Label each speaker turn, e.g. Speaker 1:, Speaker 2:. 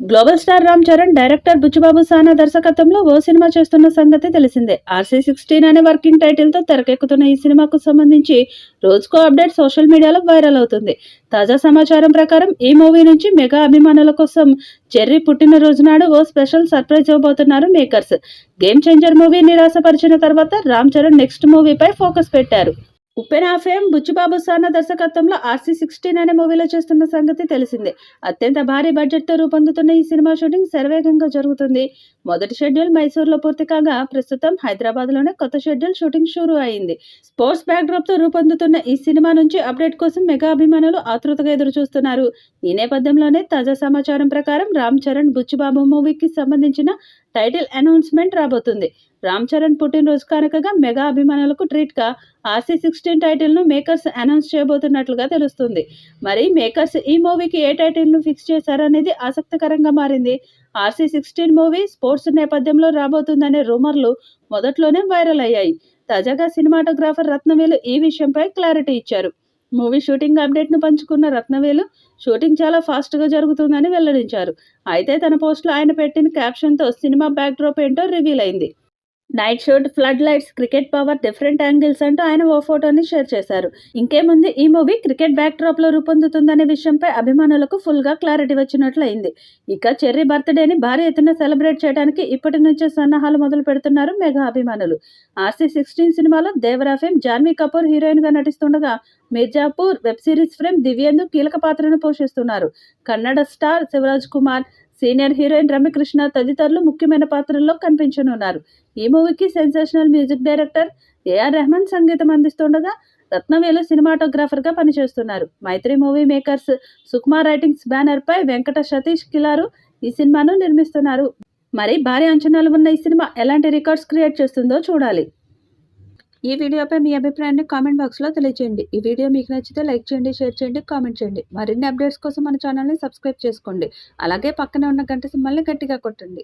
Speaker 1: Global star Ram Charan director Buchibabu Sana దర్శకత్వంలో ఓ cinema చేస్తున్న సంగతి తెలిసిందే. RC16 అనే వర్కింగ్ టైటిల్ తో తెరకెక్కుతున్న ఈ సినిమాకు సంబంధించి రోజుకో అప్డేట్ సోషల్ మీడియాలో వైరల్ అవుతుంది. తాజా సమాచారం ప్రకారం ఈ మూవీ నుంచి మెగా అభిమానుల కోసం చెర్రీ పుట్టినరోజు నాడు ఓ స్పెషల్ సర్ప్రైజ్ ఇవ్వబోతున్నారు మేకర్స్. గేమ్ చేంజర్ మూవీ నిరాశపరిచిన తర్వాత రామ్ చరణ్ నెక్స్ట్ మూవీపై ఫోకస్ పెట్టారు. ఉప్పెన ఫేమ్ బుచ్చిబాబు సానా దర్శకత్వంలో RC16 అనే మూవీలో చేస్తున్న సంగతి తెలిసిందే. అత్యంత భారీ బడ్జెట్తో రూపొందుతున్న ఈ సినిమా షూటింగ్ శరవేగంగా జరుగుతుంది. మొదటి షెడ్యూల్ మైసూర్లో పూర్తి కాగా ప్రస్తుతం హైదరాబాద్లోనే కొత్త షెడ్యూల్ షూటింగ్ షురూ అయింది. స్పోర్ట్స్ బ్యాక్డ్రాప్తో రూపొందుతున్న ఈ సినిమా నుంచి అప్డేట్ కోసం మెగా అభిమానులు ఆతృతగా ఎదురు చూస్తున్నారు. ఈ నేపథ్యంలోనే తాజా సమాచారం ప్రకారం రామ్ చరణ్ బుచ్చిబాబు మూవీకి సంబంధించిన టైటిల్ అనౌన్స్మెంట్ రాబోతుంది. రామ్ చరణ్ పుట్టినరోజు కానుకగా మెగా అభిమానులకు ట్రీట్గా RC16 టైటిల్ను మేకర్స్ అనౌన్స్ చేయబోతున్నట్లుగా తెలుస్తుంది. మరి మేకర్స్ ఈ మూవీకి ఏ టైటిల్ను ఫిక్స్ చేశారనేది ఆసక్తికరంగా మారింది. RC16 మూవీ స్పోర్ట్స్ నేపథ్యంలో రాబోతుందనే రూమర్లు మొదట్లోనే వైరల్ అయ్యాయి. తాజాగా సినిమాటోగ్రాఫర్ రత్నవేలు ఈ విషయంపై క్లారిటీ ఇచ్చారు. మూవీ షూటింగ్ అప్డేట్ను పంచుకున్న రత్నవేలు షూటింగ్ చాలా ఫాస్ట్గా జరుగుతుందని వెల్లడించారు. అయితే తన పోస్ట్లో ఆయన పెట్టిన క్యాప్షన్తో సినిమా బ్యాక్డ్రాప్ ఏంటో రివీల్ అయింది. Night shoot, flood lights, cricket power, different angles అంటూ ఆయన ఓ ఫోటోని షేర్ చేశారు. ఇంకేముంది, ఈ మూవీ క్రికెట్ బ్యాక్డ్రాప్లో రూపొందుతుందనే విషయంపై అభిమానులకు ఫుల్గా క్లారిటీ వచ్చినట్లు అయింది. ఇక చెర్రీ బర్త్డేని భారీ ఎత్తున సెలబ్రేట్ చేయడానికి ఇప్పటి నుంచే సన్నాహాలు మొదలు పెడుతున్నారు మెగా అభిమానులు. RC16 సినిమాలో దేవరా ఫేమ్ జాన్వీ కపూర్ హీరోయిన్గా నటిస్తుండగా Mirzapur web series fame Divyendu కీలక పాత్రను పోషిస్తున్నారు. Kannada star Shivaraj Kumar, senior heroine Ramya Krishna తదితరులు ముఖ్యమైన పాత్రల్లో కనిపించనున్నారు. ఈ మూవీకి sensational music director AR Rahman సంగీతం అందిస్తుండగా రత్నవేలు సినిమాటోగ్రాఫర్గా పనిచేస్తున్నారు. Mythri movie makers Sukumar writings బ్యానర్పై వెంకట సతీష్ కిలారు ఈ సినిమాను నిర్మిస్తున్నారు. మరి భారీ అంచనాలు ఉన్న ఈ సినిమా ఎలాంటి రికార్డ్స్ క్రియేట్ చేస్తుందో చూడాలి. ఈ వీడియోపై మీ అభిప్రాయాన్ని కామెంట్ బాక్స్లో తెలియజేయండి. ఈ వీడియో మీకు నచ్చితే లైక్ చేయండి, షేర్ చేయండి, కామెంట్ చేయండి. మరిన్ని అప్డేట్స్ కోసం మన ఛానల్ని సబ్స్క్రైబ్ చేసుకోండి. అలాగే పక్కనే ఉన్న గంట సింబల్ని గట్టిగా కొట్టండి.